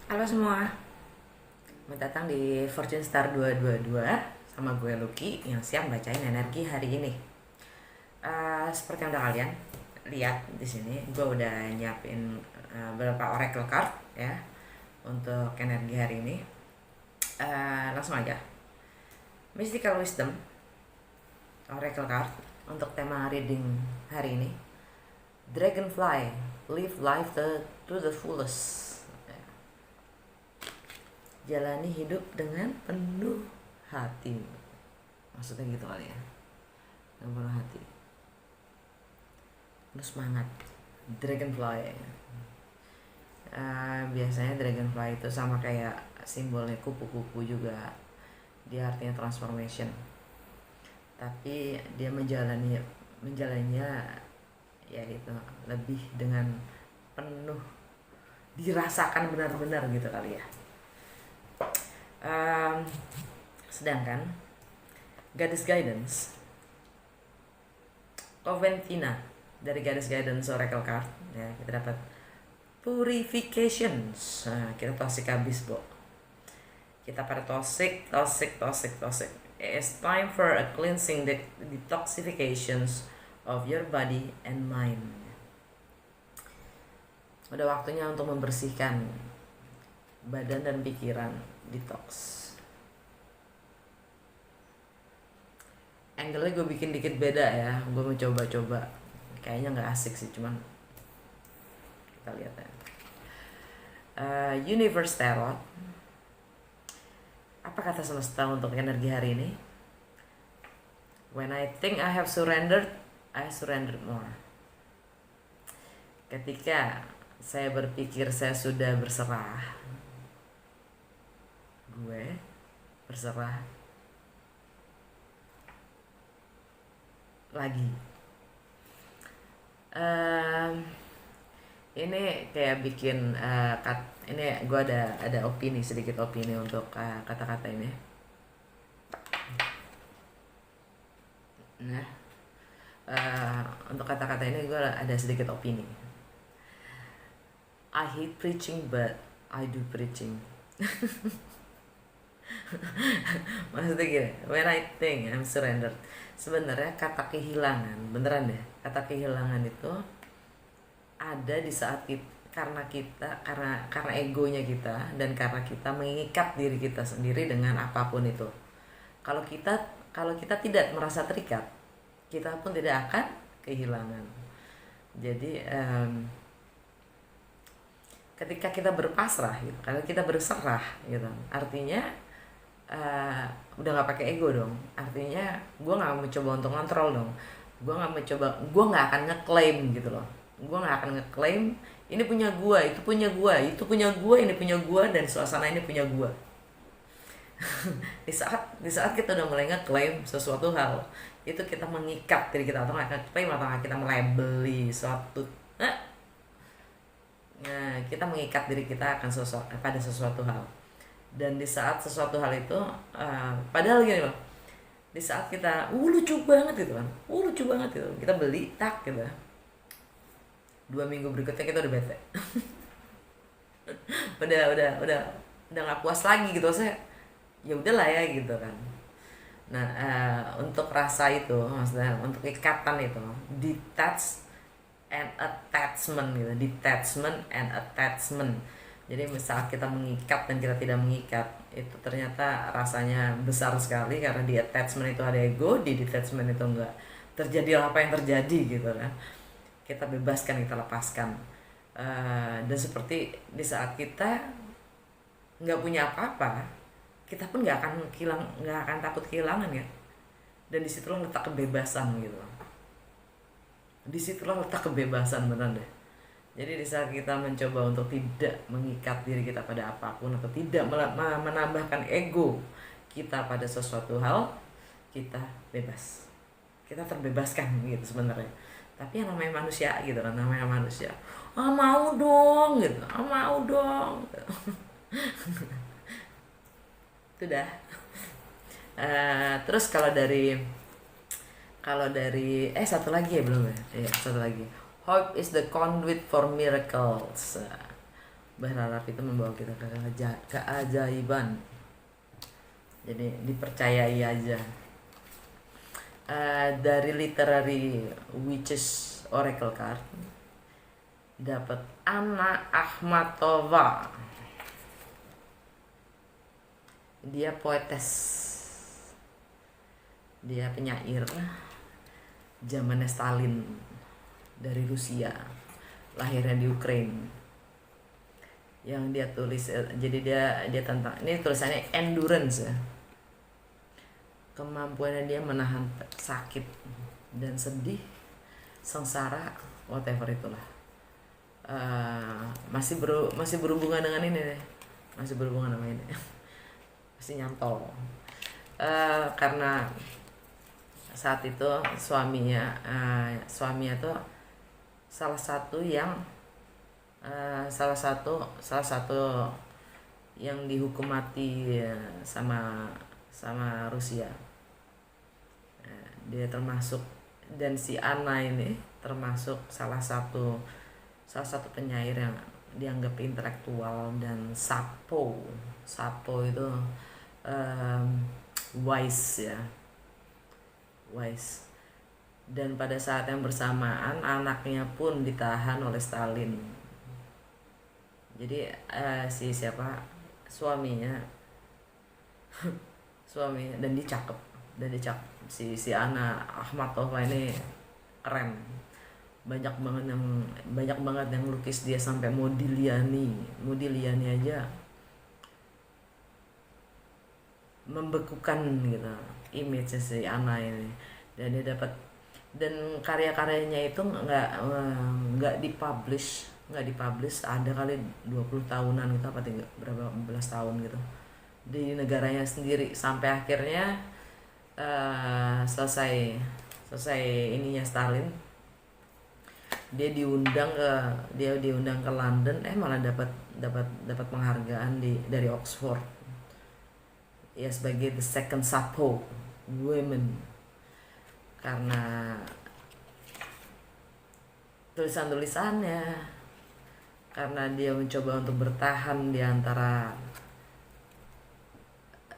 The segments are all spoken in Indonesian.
Halo semua, selamat datang di Fortune Star 222 sama gue Lucky yang siap bacain energi hari ini. Seperti yang udah kalian lihat di sini, gue udah nyiapin beberapa oracle card ya untuk energi hari ini. Langsung aja, Mystical Wisdom oracle card untuk tema reading hari ini. Dragonfly, live life to the fullest. Jalani hidup dengan penuh hati, maksudnya gitu kali ya, dengan penuh hati, penuh semangat. Dragonfly, biasanya dragonfly itu sama kayak simbolnya kupu-kupu juga, dia artinya transformation, tapi dia menjalaninya ya itu lebih dengan penuh, dirasakan benar-benar gitu kali ya. Sedangkan Goddess Guidance Coventina dari Goddess Guidance Oracle Card ya, kita dapat Purifications. Kita toxic habis, Bo. Kita pada toxic. It's time for a cleansing, the detoxifications of your body and mind. Udah waktunya untuk membersihkan badan dan pikiran, detox. Angle-nya gue bikin dikit beda ya, gue mau coba-coba, kayaknya nggak asik sih, cuman kita lihat ya. Universe Tarot, apa kata semesta untuk energi hari ini? When I think I have surrendered, I surrendered more. Ketika saya berpikir saya sudah berserah, gue berserah lagi. Ini kayak bikin ini gue ada opini, sedikit opini untuk kata-kata ini. Nah, untuk kata-kata ini gue ada sedikit opini. I hate preaching but I do preaching. Maksudnya gini, when I think I'm surrendered, sebenarnya kata kehilangan, beneran deh, kata kehilangan itu ada di saat karena egonya kita, dan karena kita mengikat diri kita sendiri dengan apapun itu. Kalau kita tidak merasa terikat, kita pun tidak akan kehilangan. Jadi ketika kita berpasrah gitu, kalau kita berserah gitu, artinya udah nggak pakai ego dong. Artinya gue nggak mencoba untuk ngontrol dong. Gue nggak akan ngeklaim gitu loh. Gue nggak akan ngeklaim ini punya gue, itu punya gue, itu punya gue, ini punya gue, dan suasana ini punya gue. di saat kita udah mulai ngeklaim sesuatu hal, itu kita mengikat diri kita, atau nggak ngeklaim, atau nggak kita melabeli suatu. Nah, kita mengikat diri kita akan pada sesuatu hal. Dan di saat sesuatu hal itu padahal gini loh, di saat kita lucu banget gitu kan, lucu banget gitu, kita beli tak gitu, 2 minggu berikutnya kita udah bete. udah nggak puas lagi gitu, saya ya udahlah ya gitu kan. Nah, untuk rasa itu, maksudnya untuk ikatan itu, detach and attachment gitu, detachment and attachment. Jadi saat kita mengikat dan kita tidak mengikat, itu ternyata rasanya besar sekali, karena di attachment itu ada ego, di detachment itu enggak. Terjadi apa yang terjadi gitu kan. Kita bebaskan, kita lepaskan. Dan seperti di saat kita nggak punya apa-apa, kita pun nggak akan takut kehilangan ya. Dan disitulah letak kebebasan gitu. Disitulah letak kebebasan, benar deh. Jadi di saat kita mencoba untuk tidak mengikat diri kita pada apapun, atau tidak menambahkan ego kita pada sesuatu hal, kita bebas. Kita terbebaskan gitu sebenarnya. Tapi yang namanya manusia gitu kan, namanya manusia. Mau dong gitu, mau dong. Itu dah. Terus kalau dari satu lagi ya, belum ya? Iya, satu lagi. Hope is the conduit for miracles. Berharap itu membawa kita ke keajaiban. Jadi dipercayai aja. Dari literary witches oracle card dapat Anna Akhmatova. Dia poetes, dia penyair zamannya Stalin, dari Rusia, lahirnya di Ukraina. Yang dia tulis, jadi dia tentang, ini tulisannya endurance ya, kemampuannya dia menahan sakit dan sedih, sengsara, whatever itulah. Masih berhubungan dengan ini deh, masih berhubungan sama ini. Masih nyantol. Karena saat itu suaminya tuh salah satu yang dihukum mati sama Rusia. Dia termasuk, dan si Anna ini termasuk salah satu penyair yang dianggap intelektual dan sapo itu wise ya, wise. Dan pada saat yang bersamaan anaknya pun ditahan oleh Stalin. Jadi suaminya dan dicakep si Anna Akhmatova ini keren. Banyak banget yang lukis dia, sampai Modigliani aja membekukan gitu image si Anna ini. Dan dia dapat, dan karya-karyanya itu nggak dipublish ada kali 20 tahunan gitu, apa berapa belas tahun gitu di negaranya sendiri, sampai akhirnya selesai ininya Stalin, dia diundang ke London, malah dapat penghargaan dari Oxford ya, sebagai the second Sappho women, karena tulisannya, karena dia mencoba untuk bertahan di antara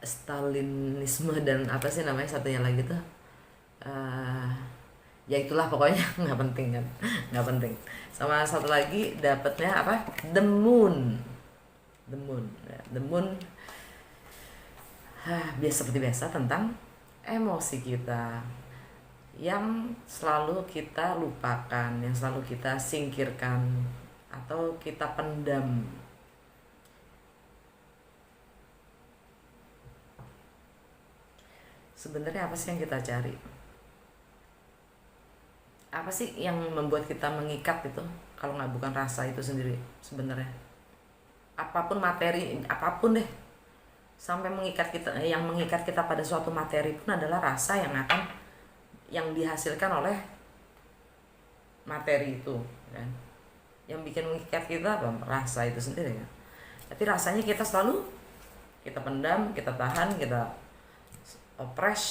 Stalinisme dan apa sih namanya satunya lagi tuh, ya itulah pokoknya. nggak penting. Sama satu lagi dapatnya apa, the moon. Seperti biasa tentang emosi kita yang selalu kita lupakan, yang selalu kita singkirkan atau kita pendam. Sebenarnya apa sih yang kita cari? Apa sih yang membuat kita mengikat itu, kalau bukan rasa itu sendiri sebenarnya? Apapun materi, apapun deh, sampai yang mengikat kita pada suatu materi pun adalah rasa yang dihasilkan oleh materi itu kan. Yang bikin mengikat kita apa? Rasa itu sendiri kan. Tapi rasanya kita pendam, kita tahan, kita oppress,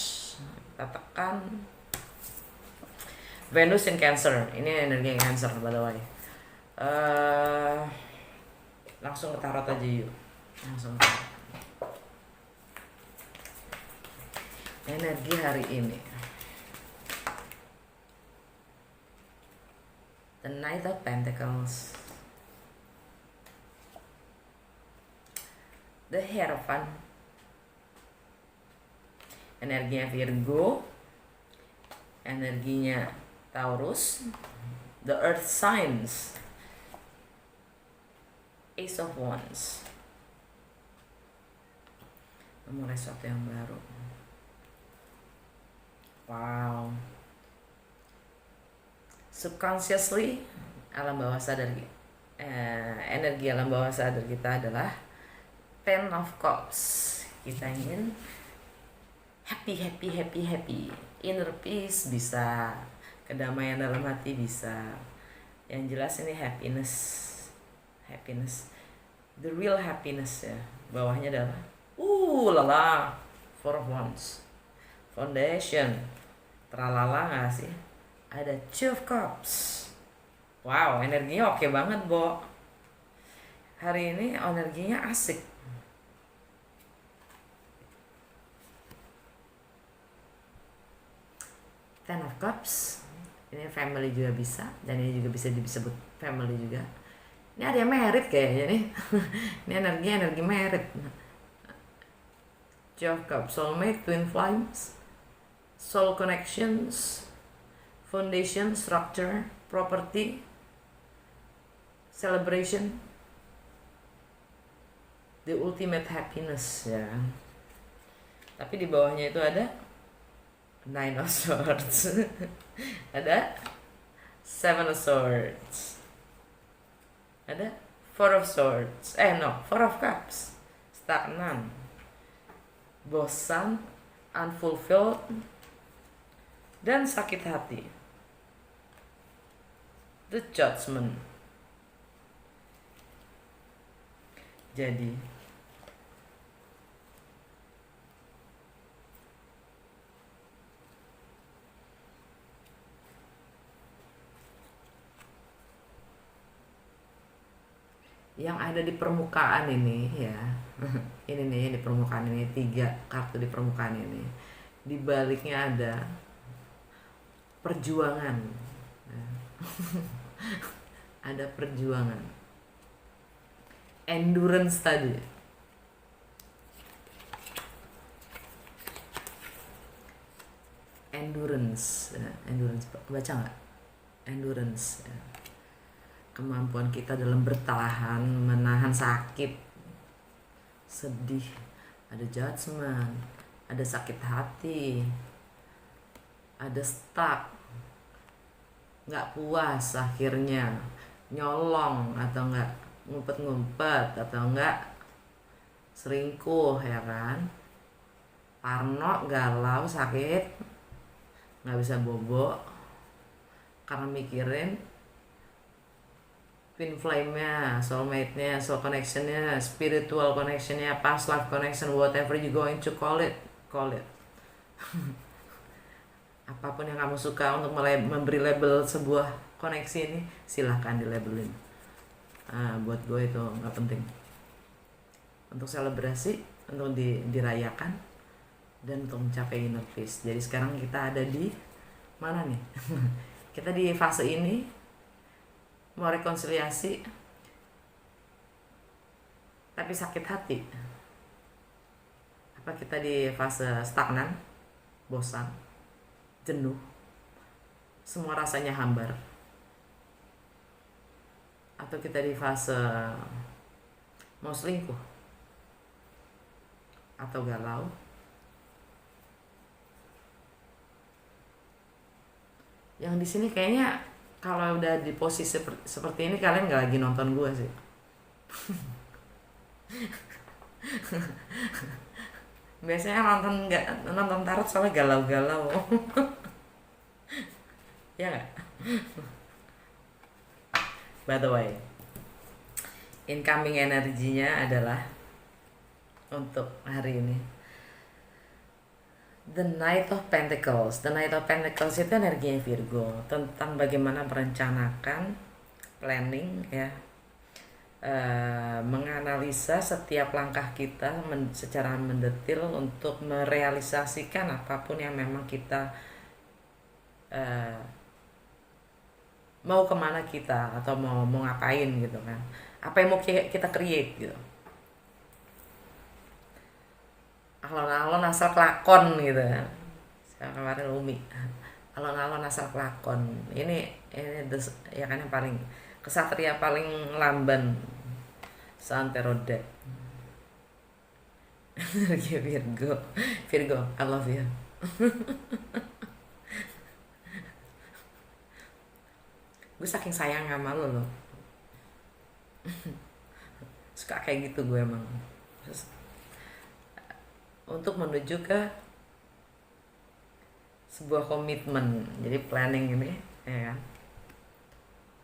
kita tekan. Venus in Cancer, ini energi Cancer by the way. Langsung ke tarot aja yuk. Energi hari ini. The Knight of Pentacles, the Hierophant, energinya Virgo, energinya Taurus, the Earth Signs, Ace of Wands, memulai sesuatu yang baru. Wow. Subconsciously, alam bawah sadar, energi alam bawah sadar kita adalah Ten of Cups. Kita ingin happy. Inner peace bisa, kedamaian dalam hati bisa. Yang jelas ini happiness, the real happiness ya. Bawahnya adalah Four of Wands, foundation, tralala nggak sih? Ada Two of Cups. Wow, energinya oke banget, Bo. hari ini energinya asik. Ten of Cups, ini family juga bisa, dan ini juga bisa disebut family juga. Ini ada yang merit kayaknya nih. Ini energi merit. Two of Cups, soulmate, twin flames, soul connections, foundation, structure, property, celebration, the ultimate happiness ya. Tapi di bawahnya itu ada Nine of Swords. Ada Seven of Swords. Ada Four of Swords. Four of Cups. Stagnan, bosan, unfulfilled, dan sakit hati. The Judgment. Jadi yang ada di permukaan ini ya, ini nih di permukaan ini, 3 kartu di permukaan ini, di baliknya ada perjuangan. Ada perjuangan, endurance tadi. Endurance, baca nggak? Endurance, kemampuan kita dalam bertahan, menahan sakit, sedih, ada judgment, ada sakit hati, ada stuck, nggak puas akhirnya, nyolong atau nggak ngumpet-ngumpet, atau nggak selingkuh ya kan, parno, galau, sakit, nggak bisa bobo karena mikirin twin flame-nya, soulmate-nya, soul connection-nya, spiritual connection-nya, past life connection, whatever you going to call it. Apapun yang kamu suka untuk memberi label sebuah koneksi ini, silahkan dilabelin. Buat gue itu nggak penting. Untuk selebrasi, untuk dirayakan, dan untuk mencapai inner peace. Jadi sekarang kita ada di mana nih? Kita di fase ini mau rekonsiliasi, tapi sakit hati. Apa kita di fase stagnan, bosan, jenuh, semua rasanya hambar? Atau kita di fase mau selingkuh, atau galau? Yang di sini kayaknya kalau udah di posisi seperti ini, kalian nggak lagi nonton gue sih. Biasanya nonton tarot soalnya galau-galau. Ya nggak? By the way, incoming energinya adalah untuk hari ini The Knight of Pentacles. The Knight of Pentacles itu energinya Virgo, tentang bagaimana merencanakan, planning ya, menganalisa setiap langkah kita secara mendetil untuk merealisasikan apapun yang memang kita mau kemana kita, atau mau ngapain gitu kan, apa yang mau kita create gitu. Alon-alon asal kelakon gitu kan. Kemarin Umi, alon-alon asal kelakon. Ini ya kan yang paling kesatria paling lamban, Santero Deck. Virgo, I love you. Gue saking sayang sama lo loh. Suka kayak gitu gue emang. Untuk menuju ke sebuah komitmen. Jadi planning ini ya kan,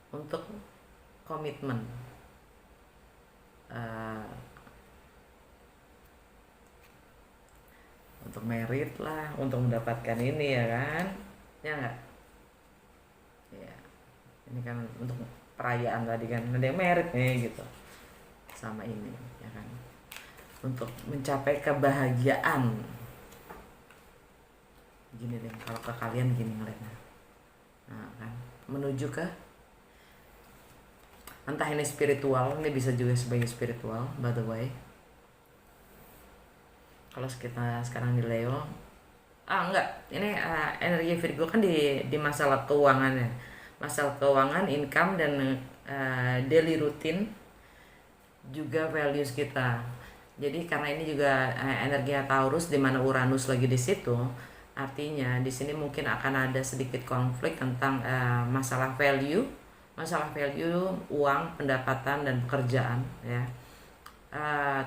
untuk komitmen, untuk merit lah, untuk mendapatkan ini ya kan, ya nggak ya. Ini kan untuk perayaan tadi kan, ada yang merit nih gitu. sama ini, ya kan? Untuk mencapai kebahagiaan. Gini deh, kalau ke kalian gini ngeliatnya. Nah, kan menuju ke entah ini spiritual, ini bisa juga sebagai spiritual, by the way. Kalau kita sekarang di Leo, enggak, ini energi Virgo kan di masalah keuangan ya, masalah keuangan, income, dan daily routine, juga values kita. Jadi karena ini juga energi Taurus di mana Uranus lagi di situ, artinya di sini mungkin akan ada sedikit konflik tentang masalah value, uang, pendapatan, dan pekerjaan, ya.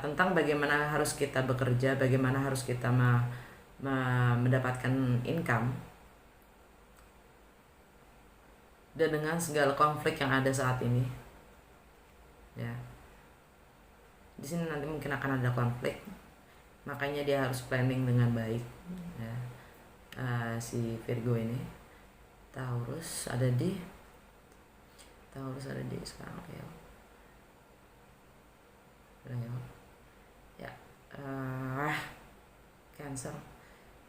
Tentang bagaimana harus kita bekerja, bagaimana harus kita mendapatkan income, dan dengan segala konflik yang ada saat ini, ya. Di sini nanti mungkin akan ada konflik, makanya dia harus planning dengan baik, ya. Si Virgo ini, Taurus ada di sekarang Leo, ya. Cancer,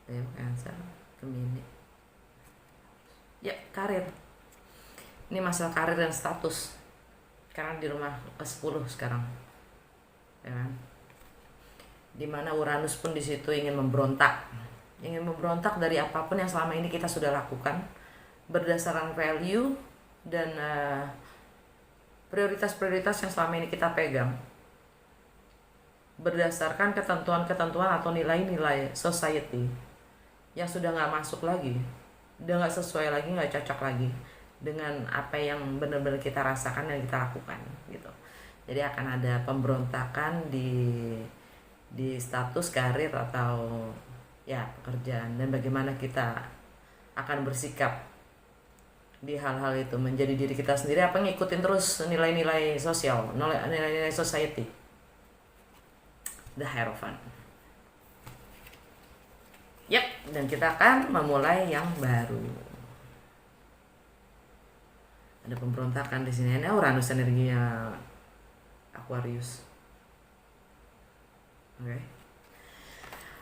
Leo, Cancer, Gemini, ya. Karir, ini masalah karir dan status, karena di rumah ke-10 sekarang, ya kan? Dimana Uranus pun di situ ingin memberontak dari apapun yang selama ini kita sudah lakukan berdasarkan value dan prioritas-prioritas yang selama ini kita pegang, berdasarkan ketentuan-ketentuan atau nilai-nilai society yang sudah nggak masuk lagi, udah nggak sesuai lagi, nggak cocok lagi dengan apa yang benar-benar kita rasakan dan kita lakukan, gitu. Jadi akan ada pemberontakan di status karir atau ya pekerjaan, dan bagaimana kita akan bersikap di hal-hal itu, menjadi diri kita sendiri apa ngikutin terus nilai-nilai sosial, nilai-nilai society. The Hierophant. Yap, dan kita akan memulai yang baru. Ada pemberontakan di sini. Ini Uranus energinya Aquarius. Okay.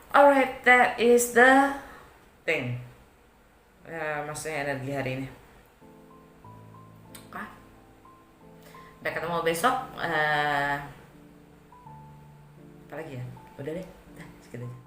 Alright, that is the thing. Maksudnya energi hari ini. Oke. Sampai ketemu besok. Apa lagi ya? Udah deh. Segitu aja.